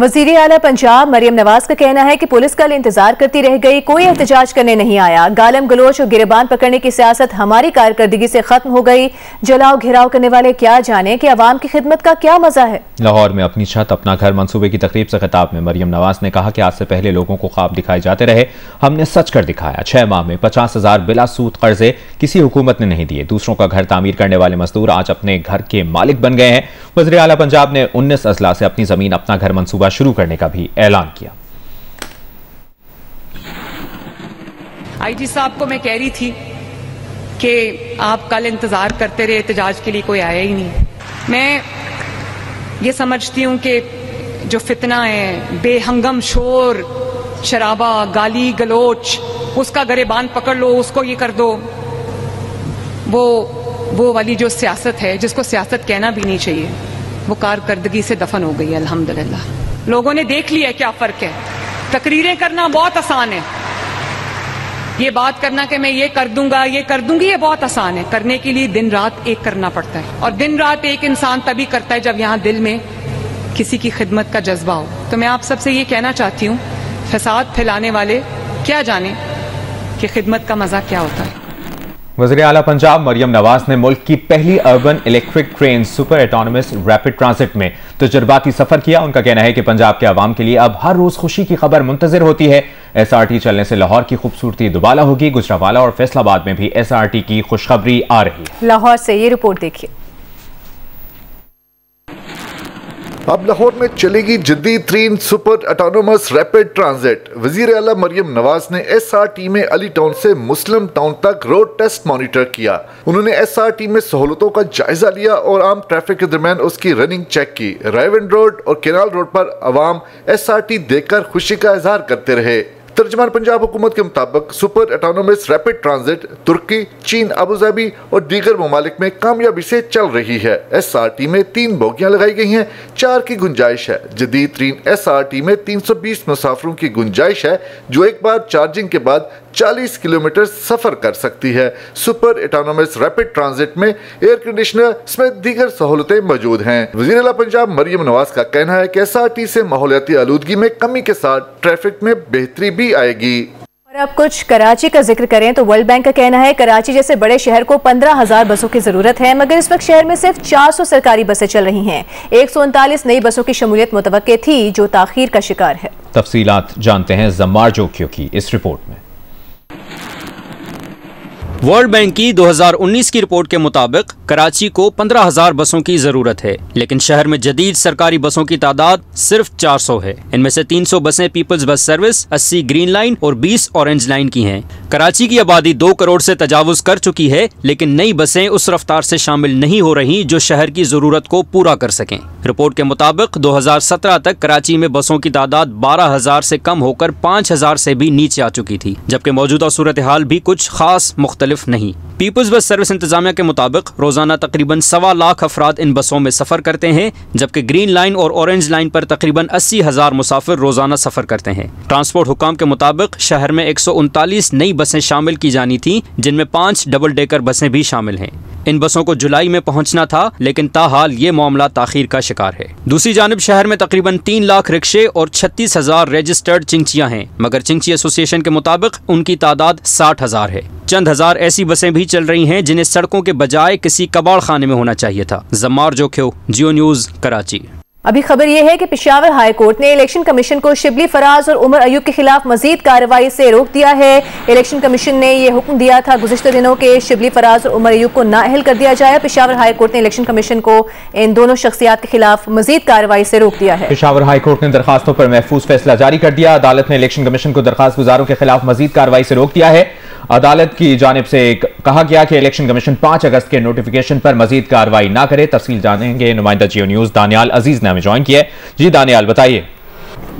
वज़ीर आला पंजाब मरियम नवाज का कहना है कि पुलिस कल इंतजार करती रह गई, कोई एहतजाज करने नहीं आया। गालम गलोच और गिरबान पकड़ने की सियासत हमारी कारकर्दगी से खत्म हो गई। जलाओ घिराव करने वाले क्या जाने कि अवाम की खिदमत का क्या मजा है। लाहौर में अपनी छत अपना घर मंसूबे की तकरीब से खिताब में मरियम नवाज ने कहा कि आज से पहले लोगों को ख्वाब दिखाए जाते रहे, हमने सच कर दिखाया। 6 माह में 50,000 बिला सूद कर्जे किसी हुकूमत ने नहीं दिए। दूसरों का घर तामीर करने वाले मजदूर आज अपने घर के मालिक बन गए हैं। वज़ीर आला पंजाब ने 19 अजला से अपनी जमीन अपना घर मंसूबा शुरू करने का भी ऐलान किया। आईजी साहब को मैं कह रही थी कि आप कल इंतजार करते रहे, एहतजाज के लिए कोई आया ही नहीं। मैं ये समझती हूं कि जो फितना है, बेहंगम शोर शराबा, गाली गलोच, उसका गरेबान पकड़ लो, उसको ये कर दो, वो वाली जो सियासत है जिसको सियासत कहना भी नहीं चाहिए, वो कारकर्दगी से दफन हो गई है अल्हम्दुलिल्लाह। लोगों ने देख लिया क्या फर्क है। तकरीरें करना बहुत आसान है, ये बात करना कि मैं ये कर दूंगा ये कर दूंगी, ये बहुत आसान है। करने के लिए दिन रात एक करना पड़ता है, और दिन रात एक इंसान तभी करता है जब यहाँ दिल में किसी की खिदमत का जज्बा हो। तो मैं आप सबसे ये कहना चाहती हूँ, फसाद फैलाने वाले क्या जाने कि खिदमत का मजा क्या होता है। वज़ीर आला पंजाब मरियम नवाज ने मुल्क की पहली urban electric train super autonomous rapid transit में तजुर्बाती सफर किया। उनका कहना है कि पंजाब के अवाम के लिए अब हर रोज खुशी की खबर मुंतजिर होती है। SRT चलने से लाहौर की खूबसूरती दुबाला होगी। गुजरावाला और फैसलाबाद में भी SRT की खुशखबरी आ रही है। लाहौर से ये रिपोर्ट देखिए। अब लाहौर में चलेगी जदीद तरीन सुपर ऑटोनोमस रैपिड ट्रांजिट। वजीर आला मरियम नवाज ने SRT में अली टाउन से मुस्लिम टाउन तक रोड टेस्ट मॉनिटर किया। उन्होंने SRT में सहूलतों का जायजा लिया और आम ट्रैफिक के दरमियान उसकी रनिंग चेक की। रायवन रोड और केनाल रोड पर अवाम SRT देखकर खुशी का इजहार करते रहे। तर्जुमान पंजाब हुकूमत के मुताबिक सुपर ऑटोनोमस रैपिड ट्रांजिट तुर्की, चीन, अबूधाबी और दीगर ममालिक में कामयाबी से चल रही है। SRT में 3 बोगियां लगाई गई हैं, 4 की गुंजाइश है। जदीद तरीन SRT में 320 मुसाफिरों की गुंजाइश है, जो एक बार चार्जिंग के बाद 40 किलोमीटर सफर कर सकती है। सुपर ऑटोनोमस रैपिड ट्रांजिट में एयर कंडीशनर समेत दीगर सहूलतें मौजूद हैं। वज़ीर आला पंजाब मरियम नवाज का कहना है कि SRT से माहौलियाती आलूदगी में कमी के साथ ट्रैफिक में बेहतरी भी आएगी। और अब कुछ कराची का जिक्र करें तो वर्ल्ड बैंक का कहना है कराची जैसे बड़े शहर को 15,000 बसों की जरूरत है, मगर इस वक्त शहर में सिर्फ 400 सरकारी बसें चल रही हैं। 139 नई बसों की शमूलियत मुतवक्के थी, जो ताखीर का शिकार है। तफसीलात जानते हैं जम्मार जोकियों की इस रिपोर्ट में। वर्ल्ड बैंक की 2019 की रिपोर्ट के मुताबिक कराची को 15,000 बसों की जरूरत है, लेकिन शहर में जदीद सरकारी बसों की तादाद सिर्फ 400 है। इनमें से 300 बसें peoples bus service, 80 green line और 20 ऑरेंज लाइन की हैं। कराची की आबादी 2 करोड़ से तजावुज कर चुकी है, लेकिन नई बसें उस रफ्तार से शामिल नहीं हो रही जो शहर की जरूरत को पूरा कर सकें। रिपोर्ट के मुताबिक 2017 तक कराची में बसों की तादाद 12,000 से कम होकर 5,000 से भी नीचे आ चुकी थी, जबकि मौजूदा सूरत हाल भी कुछ खास मुख्तलिफ नहीं। पीपल्स बस सर्विस इंतजामिया के मुताबिक रोजाना तकरीबन 1.25 लाख अफराद इन बसों में सफर करते हैं, जबकि ग्रीन लाइन और ऑरेंज लाइन पर तकरीबन 80,000 मुसाफिर रोजाना सफर करते हैं। ट्रांसपोर्ट हुकाम के मुताबिक शहर में 139 नई बसें शामिल की जानी थी, जिनमें 5 डबल डेकर बसें भी शामिल हैं। इन बसों को जुलाई में पहुंचना था, लेकिन ताहाल ये मामला ताखीर का शिकार है। दूसरी जानिब शहर में तकरीबन 3 लाख रिक्शे और 36,000 रजिस्टर्ड चिंचियां हैं, मगर चिंची एसोसिएशन के मुताबिक उनकी तादाद 60,000 है। चंद हजार ऐसी बसें भी चल रही हैं जिन्हें सड़कों के बजाय किसी कबाड़ खाने में होना चाहिए था। जम्मार जोखियो, जियो न्यूज, कराची। अभी खबर यह है कि पेशावर हाई कोर्ट ने इलेक्शन कमीशन को शिबली फराज और उमर अयूब के खिलाफ मजीद कार्रवाई से रोक दिया है। इलेक्शन कमीशन ने यह हुक्म दिया था गुज़िश्ता दिनों के शिबली फराज और उमर अयूब को नाअहल कर दिया जाए। पेशावर हाई कोर्ट ने इलेक्शन कमीशन को इन दोनों शख्सियात के खिलाफ मजीद कार्रवाई से रोक दिया है। पेशावर हाई कोर्ट ने दरखास्तों पर महफूज फैसला जारी कर दिया। अदालत ने इलेक्शन कमीशन को दरखास्त गुजारों के खिलाफ मजीद कार्रवाई से रोक दिया है। अदालत की जानिब से कहा गया कि इलेक्शन कमीशन 5 अगस्त के नोटिफिकेशन पर मजीद कार्रवाई ना करे। तफसील जानेंगे नुमाइंदा जियो न्यूज दानियाल अजीज ने हमें ज्वाइन किया है। जी दानियाल, बताइए।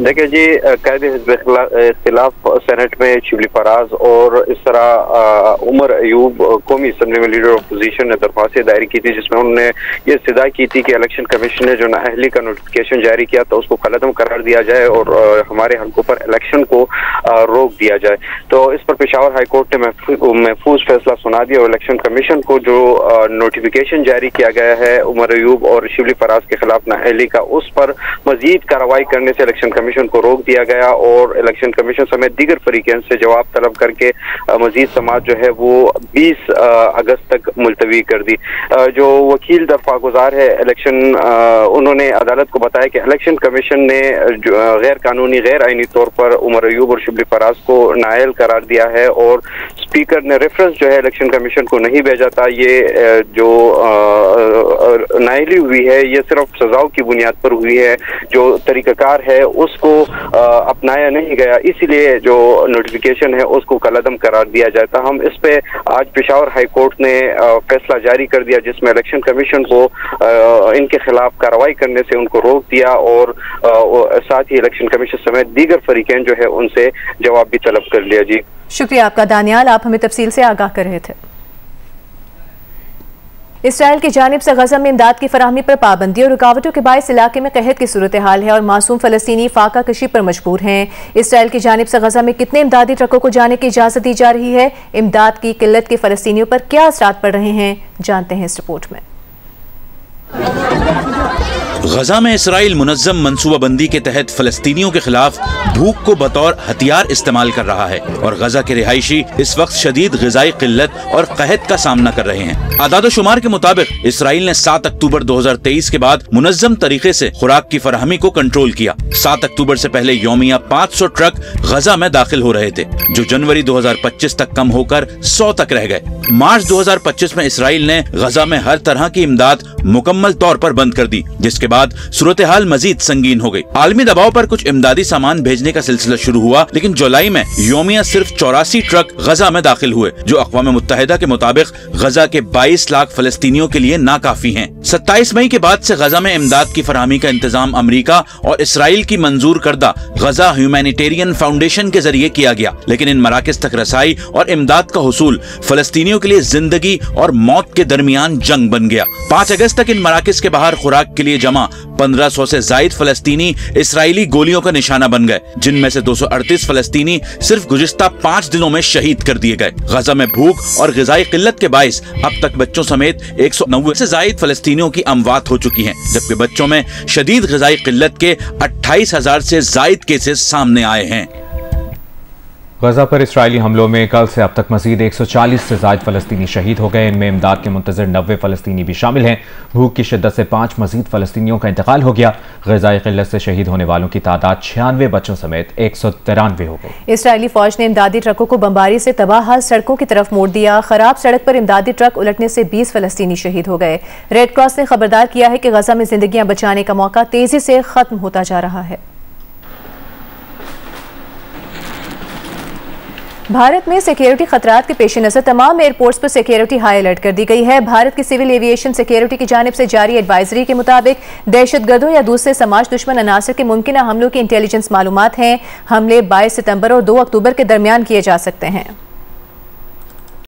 देखिए जी, कायदे हिज़्ब-ए-इख्तिलाफ सेनेट में शिबली फराज और इस तरह उमर अयूब कौमी असम्बली में लीडर ऑफ पोजीशन ने दरख्वास्तें दायर की थी, जिसमें उन्होंने ये इस्तदा की थी कि इलेक्शन कमीशन ने जो नाअहली का नोटिफिकेशन जारी किया था उसको कलअदम करार दिया जाए और हमारे हल्कों पर इलेक्शन को रोक दिया जाए। तो इस पर पेशावर हाई कोर्ट ने महफूज फैसला सुना दिया और इलेक्शन कमीशन को जो नोटिफिकेशन जारी किया गया है उमर अयूब और शिबली फराज के खिलाफ नाअहली का, उस पर मजीद कार्रवाई करने से इलेक्शन कमीशन को रोक दिया गया और इलेक्शन कमीशन समेत दीगर फरीकैन से जवाब तलब करके मजीद समाअत जो है वो 20 अगस्त तक मुलतवी कर दी। जो वकील दरख्वास्त गुजार है इलेक्शन, उन्होंने अदालत को बताया कि इलेक्शन कमीशन ने गैर कानूनी गैर आईनी तौर पर उमर अयूब और शिबली फराज को नाअहल करार दिया है और स्पीकर ने रेफरेंस जो है इलेक्शन कमीशन को नहीं भेजा था। ये जो नाअहली हुई है ये सिर्फ सजाओं की बुनियाद पर हुई है, जो तरीकाकार है उसको अपनाया नहीं गया, इसीलिए जो नोटिफिकेशन है उसको कलअदम करार दिया जाता। हम इस पे आज पेशावर हाई कोर्ट ने फैसला जारी कर दिया जिसमें इलेक्शन कमीशन को इनके खिलाफ कार्रवाई करने से उनको रोक दिया और साथ ही इलेक्शन कमीशन समेत दीगर फरीकैन जो है उनसे जवाब भी तलब कर लिया। जी शुक्रिया आपका दानियाल, आप हमें तफसील से आगाह कर रहे थे। इसराइल की जानिब से गजा में इमदाद की फराहमी पर पाबंदी और रुकावटों के बायस इलाके में कहत की सूरत हाल है और मासूम फलस्तीनी फाका कशी पर मजबूर हैं। इसराइल की जानिब से गजा में कितने इमदादी ट्रकों को जाने की इजाजत दी जा रही है, इमदाद की किल्लत के फलस्तीनियों पर क्या असरात पड़ रहे हैं, जानते हैं इस रिपोर्ट में। गजा में इसराइल मुनज़्ज़म मनसूबाबंदी के तहत फलस्तीनियों के खिलाफ भूख को बतौर हथियार इस्तेमाल कर रहा है और गजा के रिहायशी इस वक्त शदीद ग़िज़ाई किल्लत और कहत का सामना कर रहे हैं। आदाद-ओ-शुमार के मुताबिक इसराइल ने 7 अक्टूबर 2023 के बाद मुनज़्ज़म तरीके से खुराक की फराहमी को कंट्रोल किया। 7 अक्टूबर से पहले यौमिया 500 ट्रक गजा में दाखिल हो रहे थे, जो जनवरी 2025 तक कम होकर 100 तक रह गए। मार्च 2025 में इसराइल ने गजा में हर तरह की इमदाद मुकम्मल तौर पर बंद कर दी, जिसके बाद सूरत हाल मजीद संगीन हो गई। आलमी दबाव पर कुछ इमदादी सामान भेजने का सिलसिला शुरू हुआ, लेकिन जुलाई में यौमिया सिर्फ 84 ट्रक गजा में दाखिल हुए, जो अक़वाम मुत्तहिदा के मुताबिक गजा के 22 लाख फलस्तीनियों के लिए नाकाफी हैं। 27 मई के बाद से गजा में इमदाद की फराहमी का इंतजाम अमरीका और इसराइल की मंजूर करदा गजा ह्यूमैनिटेरियन फाउंडेशन के जरिए किया गया, लेकिन इन मराकज तक रसाई और इमदाद का हुसूल फलस्तीनियों के लिए जिंदगी और मौत के दरमियान जंग बन गया। 5 अगस्त तक इन मराकज के बाहर खुराक के लिए जमा 1500 से जायद फलस्तीनी इसराइली गोलियों का निशाना बन गए, जिनमें से 238 फलस्तीनी सिर्फ गुज़िश्ता 5 दिनों में शहीद कर दिए गए। गजा में भूख और ग़िज़ाई किल्लत के बाइस अब तक बच्चों समेत 190 से जायद फलस्तीनियों की अमवात हो चुकी हैं, जबकि बच्चों में शदीद ग़िज़ाई किल्लत के 28,000 से जायद केसेस सामने आए हैं। गजा पर इसराइली हमलों में कल से अब तक मजीद 140 से ज़ायद फ़लस्तीनी शहीद हो गए। इनमें इमदाद के मुंतज़िर 90 फ़लस्तीनी भी शामिल हैं। भूख की शिद्दत से 5 मजीद फ़लस्तीनियों का इंतकाल हो गया। ग़िज़ाई क़िल्लत से शहीद होने वालों की तादाद 96 बच्चों समेत 193 हो गई। इसराइली फौज ने इमदादी ट्रकों को बमबारी से तबाह सड़कों की तरफ मोड़ दिया। खराब सड़क पर इमदादी ट्रक उलटने से 20 फ़लस्तीनी शहीद हो गए। रेड क्रॉस ने खबरदार किया है कि गजा में जिंदगियां बचाने का मौका तेजी से खत्म होता जा रहा है। भारत में सिक्योरिटी खतरात के पेश नज़र तमाम एयरपोर्ट्स पर सिक्योरिटी हाई अलर्ट कर दी गई है। भारत की सिविल एविएशन सिक्योरिटी की जानिब से जारी एडवाइजरी के मुताबिक दहशतगर्दों या दूसरे समाज दुश्मन अनासर के मुमकिन हमलों की इंटेलिजेंस मालूमात हैं। हमले 22 सितंबर और 2 अक्टूबर के दरमियान किए जा सकते हैं।